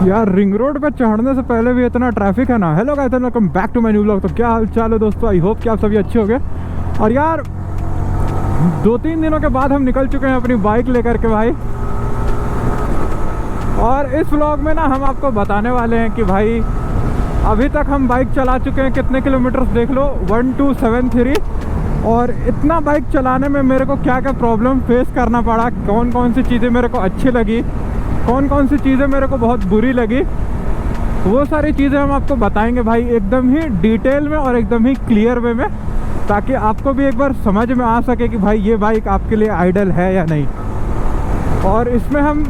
यार ring road पे चढ़ने से पहले भी इतना ट्रैफिक है ना। Hello guys, welcome back to my new vlog. तो क्या हाल चाल है दोस्तों, आई होप कि आप सभी अच्छे होंगे। और यार 2-3 दिनों के बाद हम निकल चुके हैं अपनी बाइक लेकर के भाई। और इस व्लॉग में ना हम आपको बताने वाले हैं कि भाई अभी तक हम बाइक चला चुके हैं कितने किलोमीटर्स देख लो, 1273। और इतना बाइक चलाने में मेरे को क्या क्या प्रॉब्लम फेस करना पड़ा, कौन कौन सी चीज़ें मेरे को अच्छी लगी, कौन कौन सी चीज़ें मेरे को बहुत बुरी लगी, वो सारी चीज़ें हम आपको बताएंगे भाई एकदम ही डिटेल में और एकदम ही क्लियर वे में, ताकि आपको भी एक बार समझ में आ सके कि भाई ये बाइक आपके लिए आइडल है या नहीं। और इसमें हम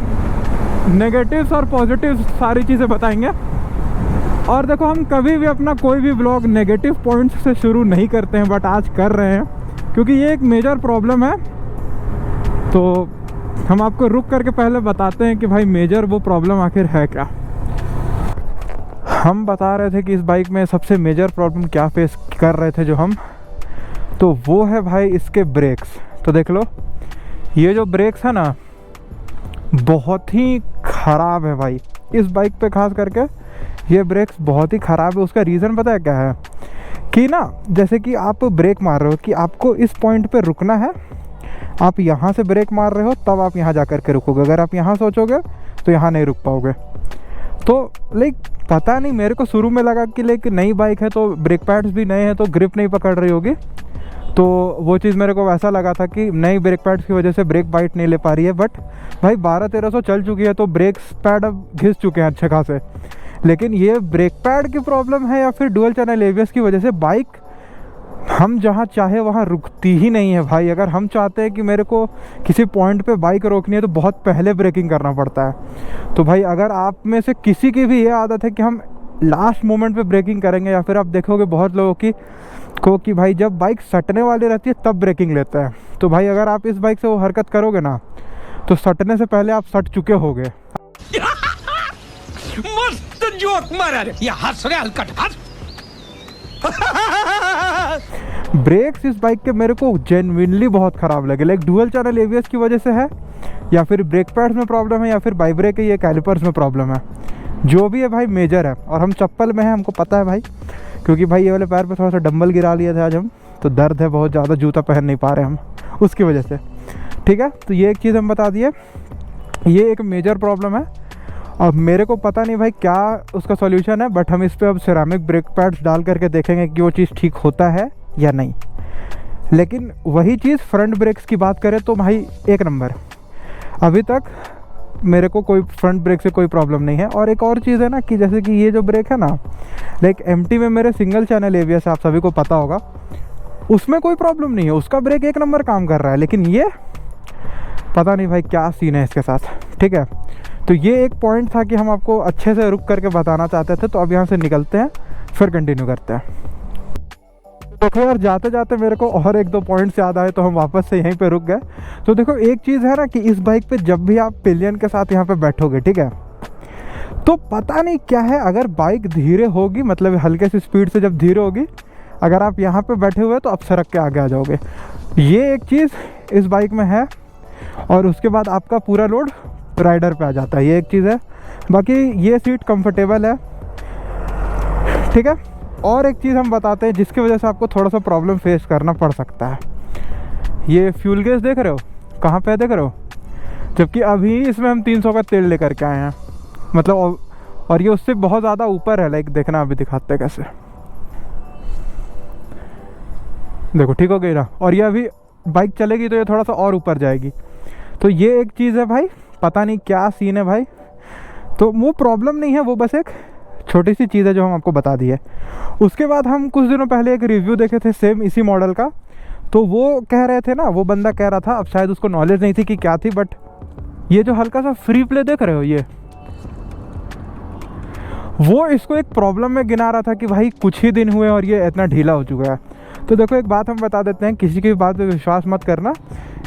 नेगेटिव्स और पॉजिटिव्स सारी चीज़ें बताएंगे। और देखो, हम कभी भी अपना कोई भी ब्लॉग नेगेटिव पॉइंट्स से शुरू नहीं करते हैं, बट आज कर रहे हैं क्योंकि ये एक मेजर प्रॉब्लम है। तो हम आपको रुक करके पहले बताते हैं कि भाई मेजर वो प्रॉब्लम आखिर है क्या। हम बता रहे थे कि इस बाइक में सबसे मेजर प्रॉब्लम क्या फेस कर रहे थे जो हम, तो वो है भाई इसके ब्रेक्स। तो देख लो, ये जो ब्रेक्स है ना बहुत ही ख़राब है भाई। इस बाइक पे खास करके ये ब्रेक्स बहुत ही ख़राब है। उसका रीज़न पता है क्या है कि ना, जैसे कि आप ब्रेक मार रहे हो कि आपको इस पॉइंट पे रुकना है, आप यहाँ से ब्रेक मार रहे हो तब आप यहाँ जा कर के रुकोगे। अगर आप यहाँ सोचोगे तो यहाँ नहीं रुक पाओगे। तो लाइक पता नहीं, मेरे को शुरू में लगा कि लाइक नई बाइक है तो ब्रेक पैड्स भी नए हैं तो ग्रिप नहीं पकड़ रही होगी। तो वो चीज़ मेरे को वैसा लगा था कि नई ब्रेक पैड्स की वजह से ब्रेक बाइट नहीं ले पा रही है। बट भाई 1200-1300 चल चुकी है तो ब्रेक पैड अब घिस चुके हैं अच्छे खासे। लेकिन ये ब्रेक पैड की प्रॉब्लम है या फिर डुअल चैनल एबीएस की वजह से बाइक हम जहाँ चाहे वहाँ रुकती ही नहीं है भाई। अगर हम चाहते हैं कि मेरे को किसी पॉइंट पे बाइक रोकनी है तो बहुत पहले ब्रेकिंग करना पड़ता है। तो भाई अगर आप में से किसी की भी ये आदत है कि हम लास्ट मोमेंट पे ब्रेकिंग करेंगे, या फिर आप देखोगे बहुत लोगों की भाई जब बाइक सटने वाली रहती है तब ब्रेकिंग लेते हैं, तो भाई अगर आप इस बाइक से वो हरकत करोगे ना तो सटने से पहले आप सट चुके होगे। मस्त जोक मारा रे, ये हंस रहे हलकट हंस। ब्रेक्स इस बाइक के मेरे को जेन्युइनली बहुत ख़राब लगे। लाइक डुअल चैनल एबीएस की वजह से है, या फिर ब्रेक पैड्स में प्रॉब्लम है, या फिर बाई ब्रेक है, ये कैलिपर्स में प्रॉब्लम है। जो भी है भाई मेजर है। और हम चप्पल में हैं, हमको पता है भाई, क्योंकि भाई ये वाले पैर पे थोड़ा सा डंबल गिरा लिया था आज हम, तो दर्द है बहुत ज़्यादा, जूता पहन नहीं पा रहे हम उसकी वजह से। ठीक है, तो ये एक चीज़ हम बता दिए, ये एक मेजर प्रॉब्लम है। अब मेरे को पता नहीं भाई क्या उसका सॉल्यूशन है, बट हम इस पर अब सिरेमिक ब्रेक पैड्स डाल करके देखेंगे कि वो चीज़ ठीक होता है या नहीं। लेकिन वही चीज़ फ्रंट ब्रेक्स की बात करें तो भाई एक नंबर, अभी तक मेरे को कोई फ्रंट ब्रेक से कोई प्रॉब्लम नहीं है। और एक और चीज़ है ना कि जैसे कि ये जो ब्रेक है ना, लाइक एमटी में मेरे सिंगल चैनल एबीएस है, आप सभी को पता होगा, उसमें कोई प्रॉब्लम नहीं है, उसका ब्रेक एक नंबर काम कर रहा है। लेकिन ये पता नहीं भाई क्या सीन है इसके साथ। ठीक है, तो ये एक पॉइंट था कि हम आपको अच्छे से रुक करके बताना चाहते थे। तो अब यहाँ से निकलते हैं, फिर कंटिन्यू करते हैं। देखो यार, जाते जाते मेरे को और 1-2 पॉइंट्स याद आए तो हम वापस से यहीं पे रुक गए। तो देखो, एक चीज़ है ना कि इस बाइक पे जब भी आप पिलियन के साथ यहाँ पे बैठोगे, ठीक है, तो पता नहीं क्या है, अगर बाइक धीरे होगी, मतलब हल्के सी स्पीड से जब धीरे होगी, अगर आप यहाँ पे बैठे हुए तो आप सरक के आगे आ जाओगे। ये एक चीज़ इस बाइक में है। और उसके बाद आपका पूरा लोड राइडर पे आ जाता है, ये एक चीज़ है। बाकी ये सीट कंफर्टेबल है। ठीक है, और एक चीज़ हम बताते हैं जिसकी वजह से आपको थोड़ा सा प्रॉब्लम फेस करना पड़ सकता है। ये फ्यूल गेज देख रहे हो कहाँ पे देख रहे हो, जबकि अभी इसमें हम 300 का तेल लेकर के आए हैं, मतलब, और ये उससे बहुत ज़्यादा ऊपर है। लाइक देखना, अभी दिखाते हैं कैसे, देखो ठीक हो गई ना। और ये अभी बाइक चलेगी तो ये थोड़ा सा और ऊपर जाएगी। तो ये एक चीज़ है भाई, पता नहीं क्या सीन है भाई। तो वो प्रॉब्लम नहीं है, वो बस एक छोटी सी चीज़ है जो हम आपको बता दी है। उसके बाद हम कुछ दिनों पहले एक रिव्यू देखे थे सेम इसी मॉडल का, तो वो कह रहे थे ना, वो बंदा कह रहा था, अब शायद उसको नॉलेज नहीं थी कि क्या थी, बट ये जो हल्का सा फ्री प्ले देख रहे हो, ये वो इसको एक प्रॉब्लम में गिना रहा था कि भाई कुछ ही दिन हुए और ये इतना ढीला हो चुका है। तो देखो, एक बात हम बता देते हैं, किसी की बात पे विश्वास मत करना,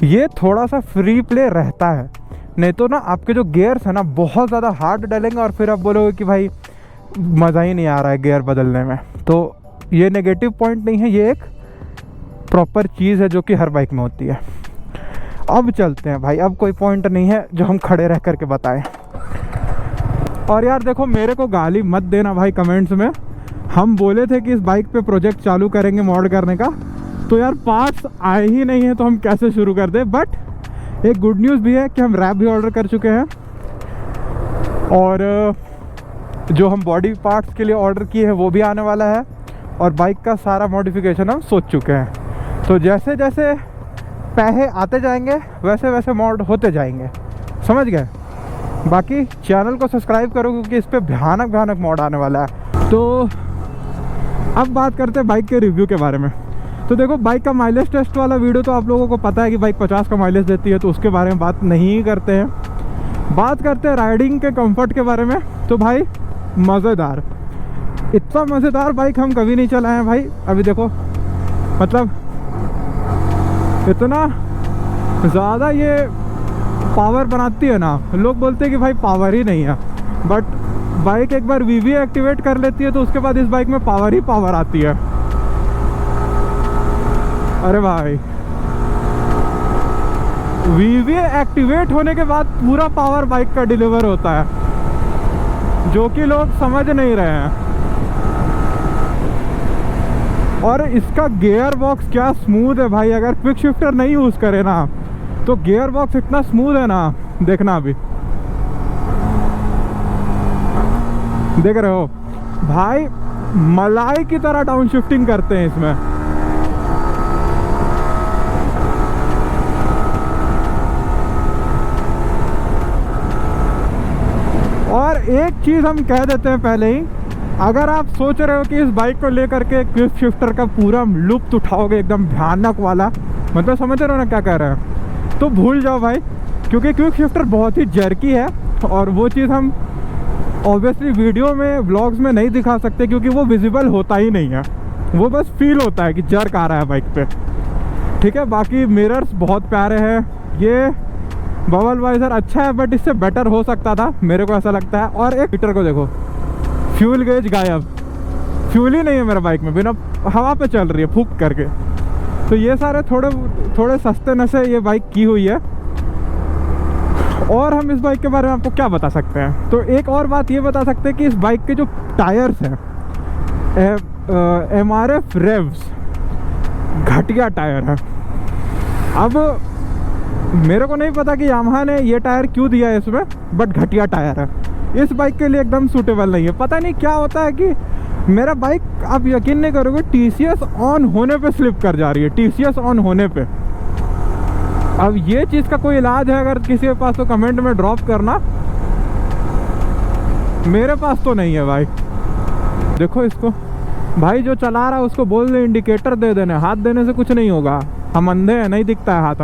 ये थोड़ा सा फ्री प्ले रहता है। नहीं तो ना आपके जो गियर्स है ना बहुत ज़्यादा हार्ड डलेंगे और फिर आप बोलोगे कि भाई मज़ा ही नहीं आ रहा है गियर बदलने में। तो ये नेगेटिव पॉइंट नहीं है, ये एक प्रॉपर चीज़ है जो कि हर बाइक में होती है। अब चलते हैं भाई, अब कोई पॉइंट नहीं है जो हम खड़े रह करके बताएं। और यार देखो, मेरे को गाली मत देना भाई कमेंट्स में। हम बोले थे कि इस बाइक पे प्रोजेक्ट चालू करेंगे मॉड करने का, तो यार पार्ट्स आए ही नहीं है, तो हम कैसे शुरू कर दें। बट एक गुड न्यूज़ भी है कि हम रैप भी ऑर्डर कर चुके हैं, और जो हम बॉडी पार्ट्स के लिए ऑर्डर किए हैं वो भी आने वाला है, और बाइक का सारा मॉडिफिकेशन हम सोच चुके हैं। तो जैसे जैसे पैसे आते जाएंगे वैसे वैसे मॉड होते जाएंगे, समझ गए। बाकी चैनल को सब्सक्राइब करो क्योंकि इस पर भयानक भयानक मॉड आने वाला है। तो अब बात करते हैं बाइक के रिव्यू के बारे में। तो देखो, बाइक का माइलेज टेस्ट वाला वीडियो तो आप लोगों को पता है कि बाइक 50 का माइलेज देती है, तो उसके बारे में बात नहीं करते हैं। बात करते हैं राइडिंग के कंफर्ट के बारे में। तो भाई मज़ेदार, इतना मज़ेदार बाइक हम कभी नहीं चलाए हैं भाई। अभी देखो, मतलब इतना ज़्यादा ये पावर बनाती है ना, लोग बोलते हैं कि भाई पावर ही नहीं है, बट बाइक एक बार वीवी एक्टिवेट कर लेती है तो उसके बाद इस बाइक में पावर ही पावर आती है। अरे भाई, वीवी एक्टिवेट होने के बाद पूरा पावर बाइक का डिलीवर होता है, जो कि लोग समझ नहीं रहे हैं। और इसका गियर बॉक्स क्या स्मूथ है भाई। अगर क्विक शिफ्टर नहीं यूज़ करे ना तो गियर बॉक्स इतना स्मूथ है ना, देखना अभी देख रहे हो भाई, मलाई की तरह डाउन शिफ्टिंग करते हैं इसमें। और एक चीज़ हम कह देते हैं पहले ही, अगर आप सोच रहे हो कि इस बाइक को लेकर के क्विक शिफ्टर का पूरा लुत्फ उठाओगे एकदम भयानक वाला, मतलब समझ रहे हो ना क्या कह रहे हैं, तो भूल जाओ भाई, क्योंकि क्विक शिफ्टर बहुत ही जर्की है और वो चीज़ हम ऑब्वियसली वीडियो में व्लॉग्स में नहीं दिखा सकते क्योंकि वो विजिबल होता ही नहीं है, वो बस फील होता है कि जर्क आ रहा है बाइक पे। ठीक है, बाकी मिरर्स बहुत प्यारे हैं, ये बबल वाइजर अच्छा है बट इससे बेटर हो सकता था, मेरे को ऐसा लगता है। और एक मीटर को देखो, फ्यूल गेज गायब, फ्यूल ही नहीं है मेरे बाइक में, बिना हवा पे चल रही है फूक करके। तो ये सारे थोड़े सस्ते नशे ये बाइक की हुई है। और हम इस बाइक के बारे में आपको क्या बता सकते हैं, तो एक और बात ये बता सकते हैं कि इस बाइक के जो टायर्स हैं MRF रेव्स घटिया टायर है। अब मेरे को नहीं पता कि यामाहा ने ये टायर क्यों दिया है इसमें, बट घटिया टायर है, इस बाइक के लिए एकदम सूटेबल नहीं है। पता नहीं क्या होता है कि मेरा बाइक, आप यकीन नहीं करोगे, TCS ऑन होने पे स्लिप कर जा रही है, TCS ऑन होने पे। अब ये चीज़ का कोई इलाज है अगर किसी के पास तो कमेंट में ड्रॉप करना, मेरे पास तो नहीं है भाई। देखो इसको भाई, जो चला रहा है उसको बोल दे इंडिकेटर दे देने, हाथ देने से कुछ नहीं होगा, हम अंधे हैं, नहीं दिखता है हाथ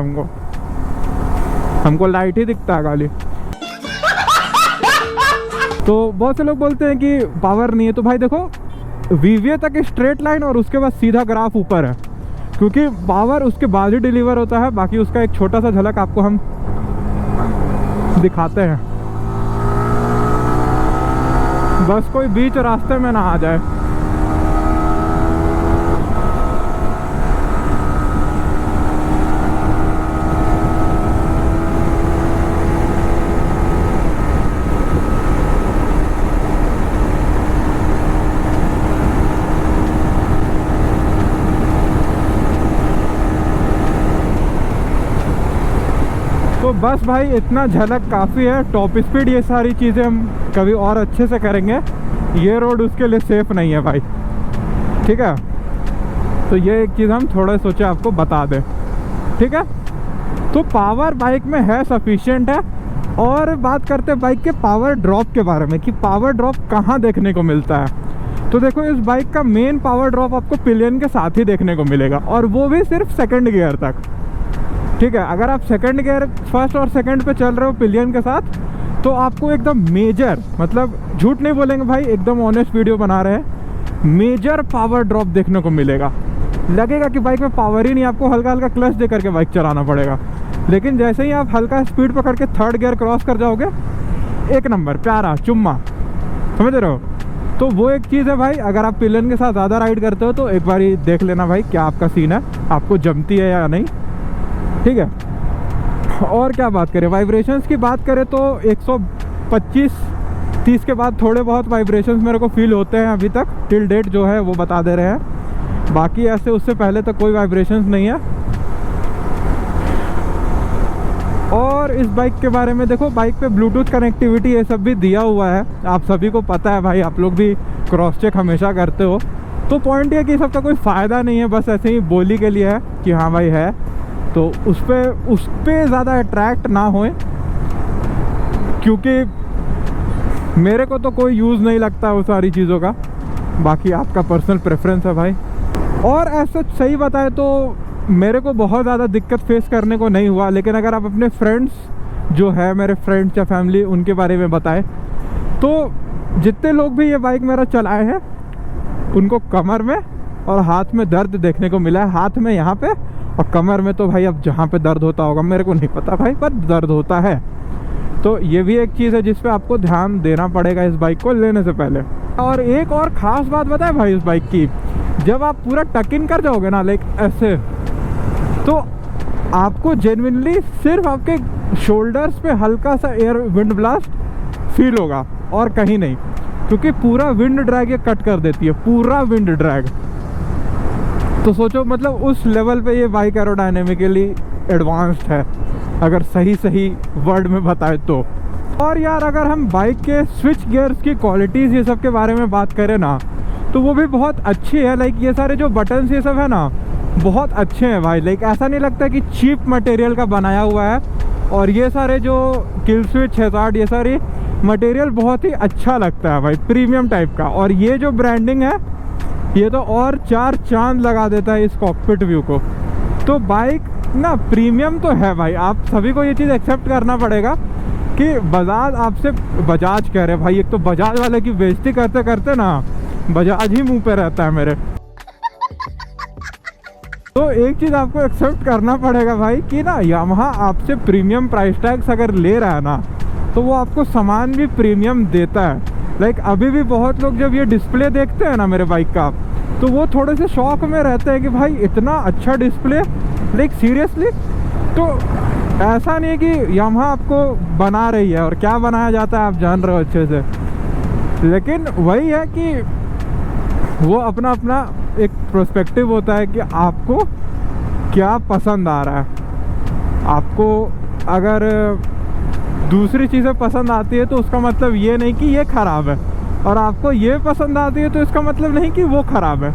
हमको लाइट ही दिखता है खाली। तो बहुत से लोग बोलते हैं कि पावर नहीं है, तो भाई देखो VVA तक स्ट्रेट लाइन और उसके बाद सीधा ग्राफ ऊपर है, क्योंकि पावर उसके बाद ही डिलीवर होता है। बाकी उसका एक छोटा सा झलक आपको हम दिखाते हैं, बस कोई बीच रास्ते में ना आ जाए। तो बस भाई इतना झलक काफ़ी है। टॉप स्पीड ये सारी चीज़ें हम कभी और अच्छे से करेंगे, ये रोड उसके लिए सेफ़ नहीं है भाई, ठीक है। तो ये एक चीज़ हम थोड़ा सोचे आपको बता दें, ठीक है। तो पावर बाइक में है, सफिशिएंट है। और बात करते हैं बाइक के पावर ड्रॉप के बारे में कि पावर ड्रॉप कहाँ देखने को मिलता है। तो देखो, इस बाइक का मेन पावर ड्रॉप आपको पिलियन के साथ ही देखने को मिलेगा, और वो भी सिर्फ सेकंड गियर तक, ठीक है। अगर आप सेकंड गियर फर्स्ट और सेकंड पे चल रहे हो पिलियन के साथ, तो आपको एकदम मेजर, मतलब झूठ नहीं बोलेंगे भाई, एकदम ऑनेस्ट वीडियो बना रहे हैं, मेजर पावर ड्रॉप देखने को मिलेगा। लगेगा कि बाइक में पावर ही नहीं, आपको हल्का हल्का क्लच दे करके बाइक चलाना पड़ेगा। लेकिन जैसे ही आप हल्का स्पीड पकड़ के थर्ड गियर क्रॉस कर जाओगे, एक नंबर प्यारा चुम्मा, समझ रहे हो। तो वो एक चीज़ है भाई, अगर आप पिलियन के साथ ज़्यादा राइड करते हो तो एक बार देख लेना भाई क्या आपका सीन है, आपको जमती है या नहीं, ठीक है। और क्या बात करें, वाइब्रेशंस की बात करें तो 125 30 के बाद थोड़े बहुत वाइब्रेशंस मेरे को फील होते हैं अभी तक, टिल डेट जो है वो बता दे रहे हैं। बाकी ऐसे उससे पहले तक कोई वाइब्रेशंस नहीं है। और इस बाइक के बारे में देखो, बाइक पे ब्लूटूथ कनेक्टिविटी ये सब भी दिया हुआ है, आप सभी को पता है भाई, आप लोग भी क्रॉस चेक हमेशा करते हो। तो पॉइंट ये कि सबका कोई फ़ायदा नहीं है, बस ऐसे ही बोली के लिए है कि हाँ भाई है, तो उस पर ज़्यादा अट्रैक्ट ना होए, क्योंकि मेरे को तो कोई यूज़ नहीं लगता वो सारी चीज़ों का। बाकी आपका पर्सनल प्रेफरेंस है भाई। और ऐसा सही बताए तो मेरे को बहुत ज़्यादा दिक्कत फेस करने को नहीं हुआ, लेकिन अगर आप अपने फ्रेंड्स जो है, मेरे फ्रेंड्स या फैमिली, उनके बारे में बताएं तो जितने लोग भी ये बाइक मेरा चलाए हैं उनको कमर में और हाथ में दर्द देखने को मिला है। हाथ में यहाँ पे और कमर में तो भाई अब जहाँ पे दर्द होता होगा मेरे को नहीं पता भाई, पर दर्द होता है। तो ये भी एक चीज़ है जिस पे आपको ध्यान देना पड़ेगा इस बाइक को लेने से पहले। और एक और ख़ास बात बताए भाई इस बाइक की, जब आप पूरा टक इन कर जाओगे ना लाइक ऐसे, तो आपको जेन्युइनली सिर्फ आपके शोल्डर्स पे हल्का सा एयर विंड ब्लास्ट फील होगा और कहीं नहीं, क्योंकि पूरा विंड ड्रैग ये कट कर देती है, पूरा विंड ड्रैग। तो सोचो मतलब उस लेवल पे ये बाइक एरोडायनेमिकली एडवांस्ड है, अगर सही वर्ड में बताए तो। और यार अगर हम बाइक के स्विच गियर्स की क्वालिटीज़ ये सब के बारे में बात करें ना, तो वो भी बहुत अच्छी है। लाइक ये सारे जो बटन्स ये सब है ना, बहुत अच्छे हैं भाई। लाइक ऐसा नहीं लगता कि चीप मटेरियल का बनाया हुआ है। और ये सारे जो किल स्विच हैज़ार्ड, ये सारी मटेरियल बहुत ही अच्छा लगता है भाई, प्रीमियम टाइप का। और ये जो ब्रांडिंग है ये तो और 4 चांद लगा देता है इस कॉकपिट व्यू को। तो बाइक ना प्रीमियम तो है भाई, आप सभी को ये चीज़ एक्सेप्ट करना पड़ेगा कि बजाज कह रहे भाई, एक तो बजाज वाले की बेइज्जती करते करते ना बजाज ही मुंह पे रहता है मेरे। तो एक चीज़ आपको एक्सेप्ट करना पड़ेगा भाई कि ना यामाहा आपसे प्रीमियम प्राइस टैग्स अगर ले रहा है ना, तो वो आपको सामान भी प्रीमियम देता है। लाइक अभी भी बहुत लोग जब ये डिस्प्ले देखते हैं ना मेरे बाइक का, तो वो थोड़े से शौक में रहते हैं कि भाई इतना अच्छा डिस्प्ले, लाइक सीरियसली। तो ऐसा नहीं है कि यामाहा आपको बना रही है, और क्या बनाया जाता है आप जान रहे हो अच्छे से, लेकिन वही है कि वो अपना अपना एक पर्सपेक्टिव होता है कि आपको क्या पसंद आ रहा है। आपको अगर दूसरी चीज़ें पसंद आती है तो उसका मतलब ये नहीं कि ये ख़राब है, और आपको ये पसंद आती है तो इसका मतलब नहीं कि वो ख़राब है।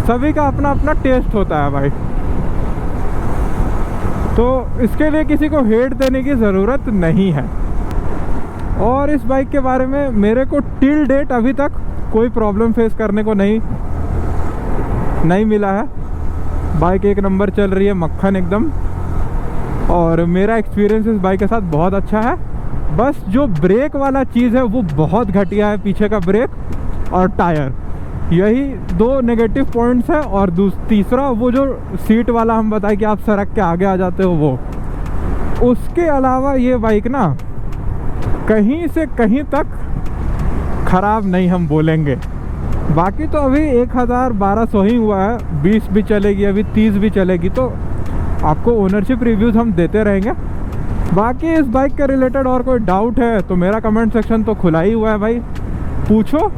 सभी का अपना अपना टेस्ट होता है भाई, तो इसके लिए किसी को हेट देने की ज़रूरत नहीं है। और इस बाइक के बारे में मेरे को टिल डेट अभी तक कोई प्रॉब्लम फेस करने को नहीं मिला है। बाइक एक नंबर चल रही है, मक्खन एकदम। और मेरा एक्सपीरियंस इस बाइक के साथ बहुत अच्छा है। बस जो ब्रेक वाला चीज़ है वो बहुत घटिया है, पीछे का ब्रेक और टायर, यही 2 नेगेटिव पॉइंट्स है। और तीसरा वो जो सीट वाला हम बताए कि आप सड़क के आगे आ जाते हो वो, उसके अलावा ये बाइक ना कहीं से कहीं तक ख़राब नहीं हम बोलेंगे। बाकी तो अभी 1000-1200 ही हुआ है, 20 भी चलेगी, अभी 30 भी चलेगी, तो आपको ओनरशिप रिव्यूज़ हम देते रहेंगे। बाकी इस बाइक के रिलेटेड और कोई डाउट है तो मेरा कमेंट सेक्शन तो खुला ही हुआ है भाई, पूछो।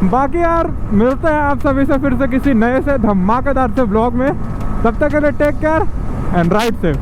बाकी यार मिलते हैं आप सभी से फिर से किसी नए से धमाकेदार से ब्लॉग में। तब तक के लिए take care and ride safe.